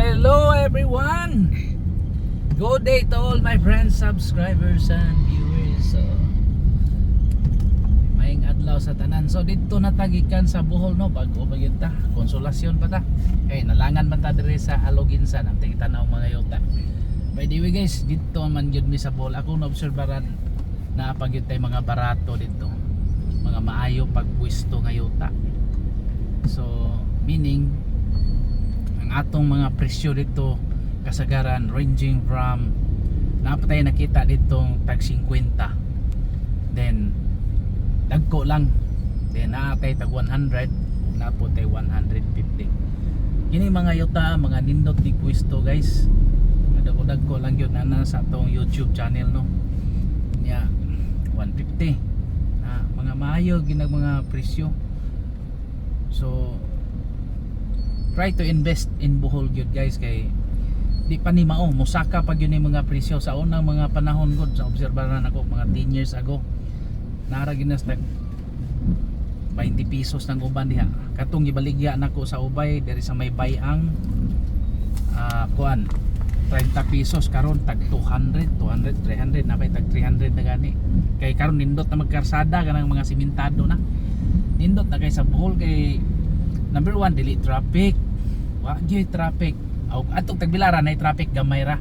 Hello everyone! Good day to all my friends, subscribers and viewers. Maayong adlaw sa tanan. So dito natagikan sa Bohol no, bago ba yun ta? Konsolasyon pa ta. Kay nalangan man ta diri sa Aloginsan ang tanaw mga yuta. By the way guys, dito man yun mi sa Bohol. Ako naobserbaran na pag yun tay mga barato dito. Mga maayo pagpwesto nga yuta. So meaning atong mga presyo dito kasagaran ranging from napatay nakita dito tag 50, then dagko lang, then naatay tag 100, napotay 150. Kini mga yuta mga nindot di pwesto guys, dagko lang yun na sa atong YouTube channel no nya 150 mga maayo ginag mga presyo. So try to invest in Bohol gyud guys, kay di pa ni mao mosaka pag yun yung mga presyo sa unang mga panahon gud sa obserbaran ako mga 10 years ago nara ginas tag 20 pesos ng uban diha. Katong gibaligya nako sa ubay diri sa may bayang kuan 30 pesos, karon tag 200 300 na bay tag 300 na gani. Kay karon nindot na magkarsada kanang mga simentado na nindot na kay sa Bohol. Kay number 1 dili traffic, wa gyud traffic. Atong tagbilaran ay traffic gamay ra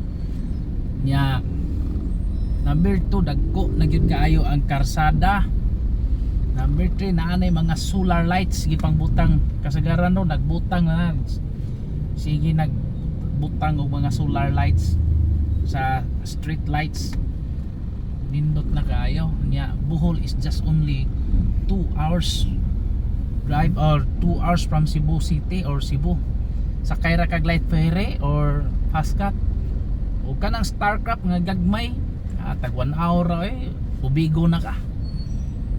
nya. Number 2 dagko na gyud kaayo ang karsada. Number 3 naanay mga solar lights gipangbutang kasagaran no, nagbutang na sige nagbutang og mga solar lights sa street lights. Nindot na kaayo nya. Bohol is just only 2 hours drive or 2 hours from Cebu City or Cebu. Sakay ra kag light ferry or fast cat o kanang Starcraft nga gagmay tag 1 hour ubigo na ka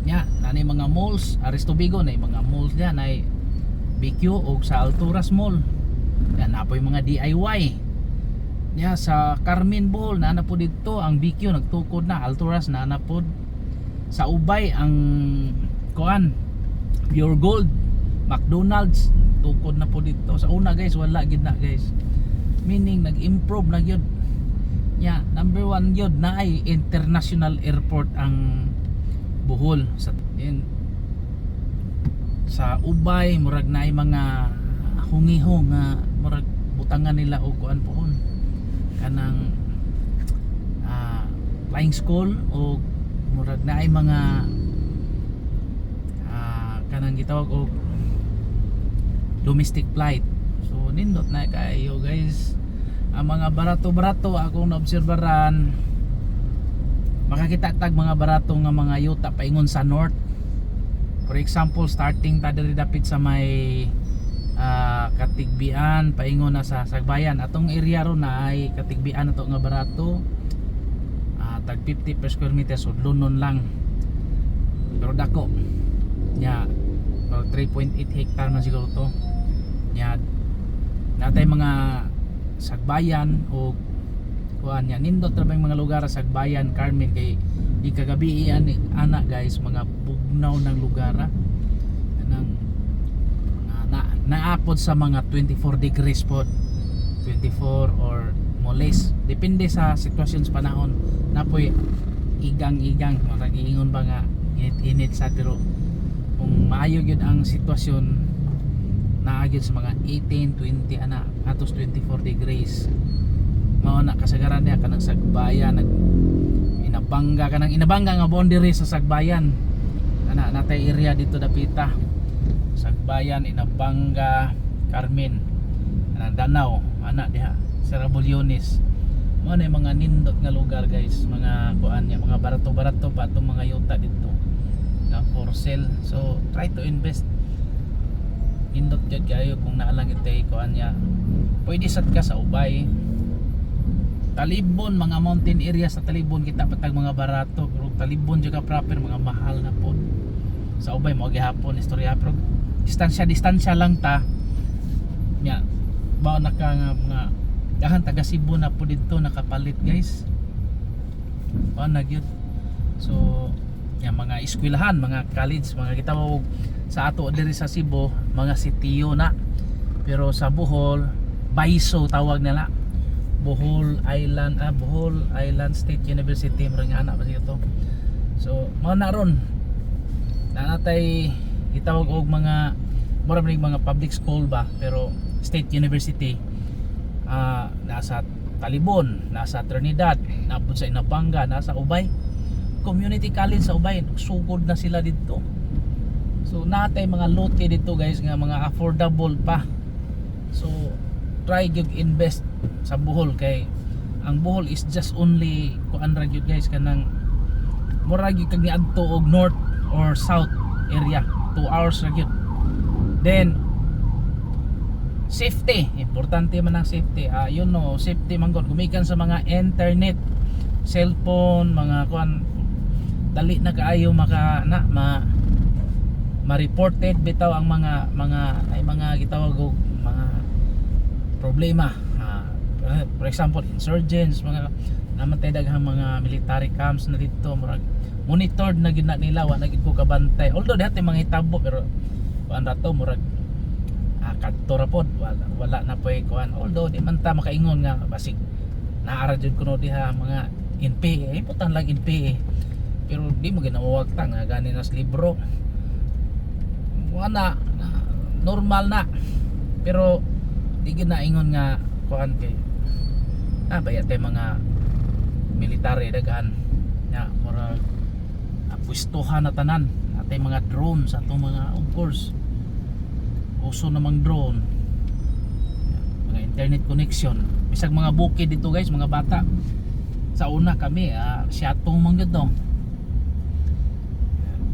nya. Nanay mga malls Aristo Bigo na mga malls diyan ay BQ o sa Alturas Mall yan apoy mga DIY nya. Sa Carmen Bohol na po dito ang BQ nagtukod na, Alturas na po sa Ubay ang kuan Pure Gold, McDonald's tukod na po dito. Sa una guys wala gid na guys, meaning nag-improve na gyud nya. Number 1 gyud na ay international airport ang Bohol. Sa Ubay murag na ay mga hungiho nga murag butangan nila og kuan poon kanang flying school o murag na ay mga kanang gitawag og domestic flight. So nindot na kayo guys ang mga barato-barato akong naobserbaran. Makakita tag mga barato nga mga yuta paingon sa north. For example, starting ta diri dapit sa may Katigbian paingon na sa Sagbayan. Atong area ro na ay Katigbian ato nga barato tag 50 per square meter, so lunon lang pero dako nya. 3.8 hectare man siguro to nya. Natay mga Sagbayan o kuan nya nindot ra mga lugar sa Sagbayan, Carmen, kay di kagabi ana guys mga bugnaw ng lugar nang naapod sa mga 24 degrees pod, 24 or moles depende sa sitwasyon sa panahon. Napoy igang marag iingon ba nga init sa pero kung maayo gyud ang sitwasyon naagid sa mga 18, 20 ana atos 24 degrees mao na kasagaran niya kanang Sagbayan inabangga nga boundary sa Sagbayan ana natay area dito dapita Sagbayan, Inabanga, Carmen, Danao ana diha sa Rabulyones. Mao na mga nindot nga lugar guys, mga kuan niya mga barato-barato pa itong mga yuta dito na for sale. So try to invest indot jud kayo kung naalang itay kuan niya. Pwede sad ka sa Ubay, Talibon, mga mountain area sa Talibon kita patag mga barato, pero Talibon jud ka proper mga mahal na po. Sa Ubay mo gihapon istorya pero distansya lang ta nya. Bao na ka nga mga dahan taga Cebu na po dito nakapalit guys, bao na gyud. So yang mga eskwelahan, mga college, mga gitawag sa ato diri sa Cebu mga sitiyo na, pero sa Bohol BISO tawag nila, Bohol Island State University murag nga ana ba siya to. So mao na ron na natay gitawag og mga mura man mga public school ba, pero State University. Nasa Talibon, nasa Trinidad, napud sa Inapanga, nasa Ubay Community College sa Ubay. Sugod na sila dito. So natay mga lote dito guys nga mga affordable pa. So try gyud invest sa Bohol, kay ang Bohol is just only kuan ra gyud guys kanang mura gyud kag niadto og north or south area, 2 hours ra gyud. Then safety, importante man ang safety. You know, safety man gud gumikan sa mga internet, cellphone, mga kuan dali na kaayo ma-reported bitaw ang mga gitawag og mga problema. For example, insurgents, mga namatay daghang mga military camps na dito, murag monitored na gid na nila, wa na gid ko kabantay. Although dati mga hitabo, pero kuan ra to murag kadto ra pod, wala na poy kuan. Although di man ta makaingon nga basig naara jud kuno diha mga NPA, important lang NPA, pero di mo ginawag ta nga gani nas libro. Wala normal na, pero di gid naingon nga kuan kay bayat tay mga military daghan nya mura pwestuhan na tanan atay mga drone sa atong mga, of course uso namang drone, mga internet connection, bisag mga bukid dito guys, mga bata sa una kami siyatong mga to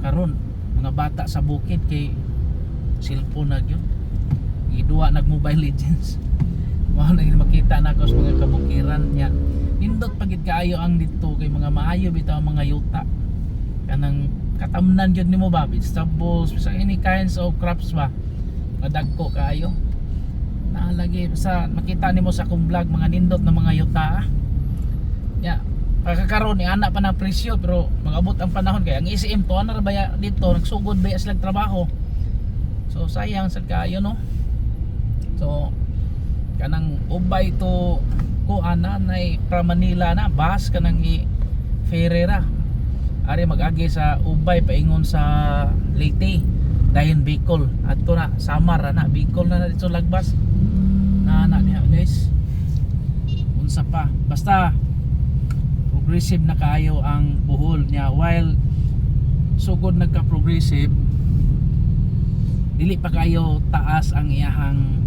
karon mga bata sa bukid kay cellphone na gyud, giduwa nag Mobile Legends. Mao na makita na ko sa mga kabukiran nya. Nindot pagid kaayo ang dito kay mga maayo bitaw mga yuta. Kanang katamnan gyud nimo ba, vegetables, sa any kinds of crops ba. Madagko kaayo. Nalagi sa makita nimo sa akong vlog mga nindot na mga yuta. Nya, pagkakaroon ni ana pa ng presyo, pero magabot ang panahon kay ang ECM to ana ra baya dito nagsugod baya sila trabaho. So sayang sad kaayo no. So kanang ubay to ko ana nay from Manila na bus kanang Ferreira ari mag-agi sa ubay paingon sa Leyte dayon Bicol adto na Samar na Bicol na dito lagbas na niya guys. Unsa pa basta progressive na kaayo ang Bohol niya, while sugod nagka-progressive dili pa kayo taas ang iyahang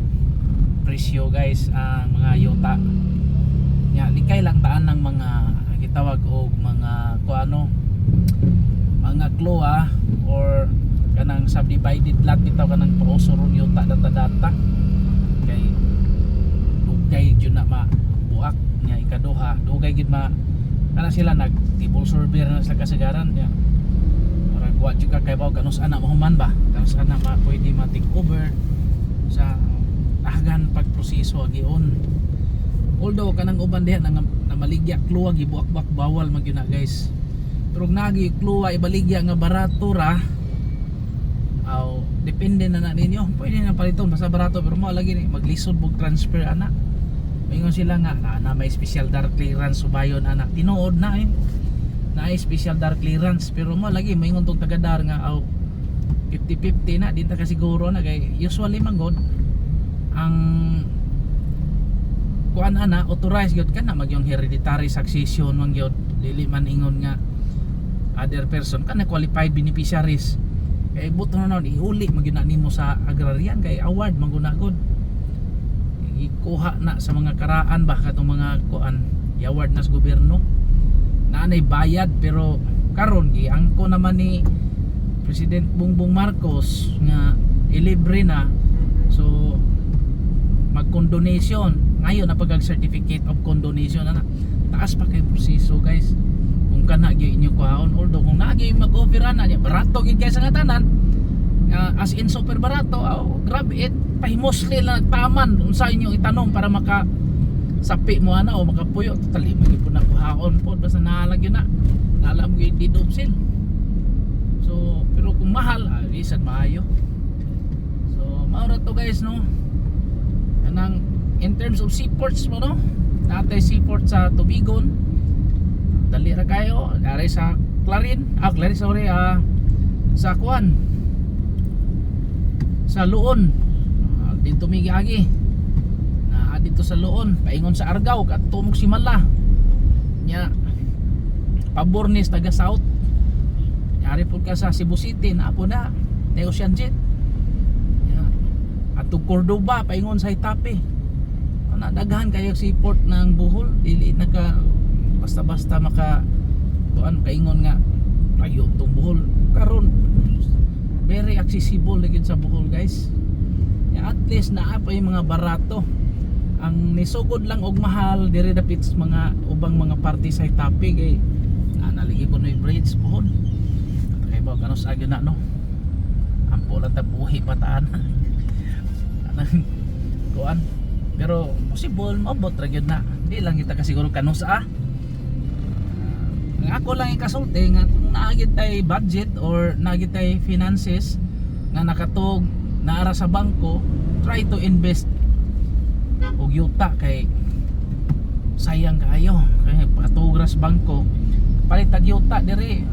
presyo guys. Ang mga yuta nya likay lang taan ng mga gitawag og mga kuano mga kloa or kanang subdivided lot bitaw kanang pauso ron yuta data kay dugay jud na mabuak nya ikaduha dugay gid kana sila nag-table survey na sa kasagaran nya murag wa jud ka kay baw kanus ana mahuman ba kanus ana pwede ma-take over sa agan pagproseso agion. Although kanang uban diha na maligya kluwa gibuak-buak bawal man gyud na guys, pero nagi kluwa ibaligya nga barato ra aw depende na ninyo, pwede na paliton basta barato, pero mo lagi ni maglisod bug transfer ana. Mingon sila nga na may special dark clearance subayon ana, tinuod na na ay special dark clearance, pero mo lagi mingon tong tagadar nga aw 50-50 na din ta kasiguro na kay usually man god ang kuan ana authorized gyud kana magyong hereditary succession man gyud, dili man ingon nga other person kana qualified beneficiaries. Kay buto na nun iuli magyud na nimo sa agrarian kay award man gud na gud ikuha na sa mga karaan ba katong mga kuan i-award na sa gobyerno na anay bayad, pero karon giangko naman ni President Bongbong Marcos nga ilibre na, so mag-condonation ngayon na pag-certificate of condonation na taas pa kay proseso guys kung kana gyud inyo kuhaon. Although kung naagi mag-offer na barato gid kay sa tanan, as in super barato, grabe it pahimosli lang taman unsa inyo itanong para maka sapi mo ana o makapuyo totally magipon na kuhaon pod basta naalagyo na alam gyud di dopsil. So pero kung mahal isad maayo. So mao ra to guys no, kanang in terms of seaports mo no, natay seaport sa Tubigon, dali ra kayo ari sa Clarin, Clarin sorry, sa Kuan, sa Luon, dito migiagi dito sa Luon, paingon sa Argao kat tumog si Mala nya pabornis taga South, yari po ka sa Cebu City na po na Ocean Jet nya ato Cordoba paingon sa Itape, nadaghan kayo seaport ng Bohol, dili naka basta-basta maka kuan kaingon nga layo tong Bohol karon, very accessible lagi sa Bohol guys. Ya, at least naa pa yung mga barato. Ang nisugod lang og mahal diri dapit sa mga ubang mga party sa Itape kay naligi ko na yung bridge Bohol. Kay ba kanos agyo na no. Ampo lang ta buhi pataan. Anang kuan. Pero possible maabot ra gyud na. Di lang kita kasiguro kanos Nga ako lang ikasulti nga kung naagid tay budget or naagid tay finances nga nakatog naara sa bangko, try to invest og yuta kay sayang kaayo kay patugras bangko palit tag yuta diri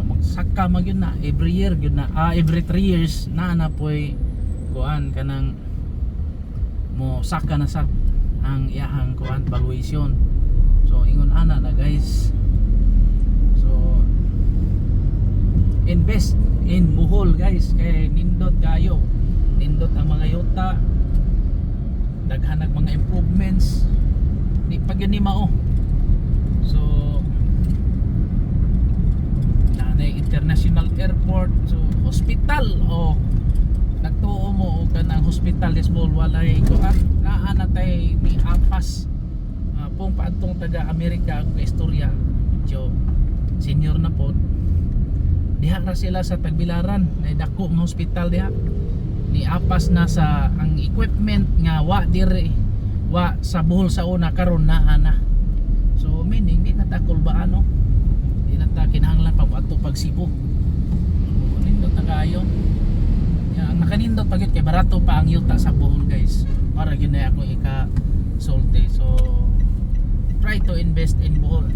magsaka mag yun na every year yun na every 3 years na poy kuan kanang mo saka na sa ang iyahang kuan valuation. So ingon ana na guys, so invest in Bohol guys kay nindot kayo, nindot ang mga yuta, daghanag mga improvements ni pag yun ni mao. So nanay international airport, so hospital o nagtuo mo o kanang hospital is small walay kuan naa natay ni apas pong paadtong taga Amerika ang istorya medyo senior na po diha ra sila sa Tagbilaran na dako ng hospital diha ni apas na sa ang equipment nga wa dire wa sa Bohol sa una karon naa na. So meaning di na ta kulbaan no, di na ta kinahanglan pa ato pag Cebu. So nindot na kayo ang nakanindot pagit kay barato pa ang yuta sa Bohol guys, para gyud na ako ika solte. So try to invest in Bohol.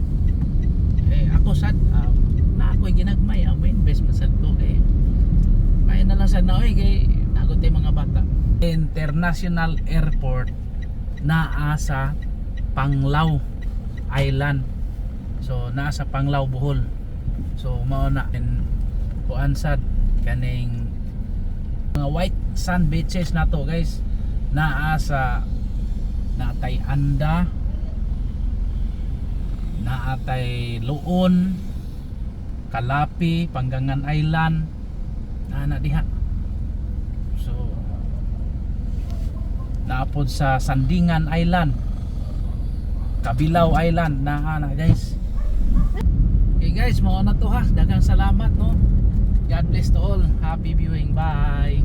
Ako sad na ako'y ginagmay ang investment sad ko kay may na lang sad na kay nagot tay mga bata. International airport naa sa Panglao Island, so naa sa Panglao Bohol. So mao na kuan sad kaning mga white sand beaches na to guys, naa sa natay Anda, naatay Luon, Kalapi, Panggangan Island, na diha. So naapod sa Sandingan Island, Kabilaw Island, na guys. Okay guys, mao na to ha. Daghang salamat no. God bless to all. Happy viewing. Bye.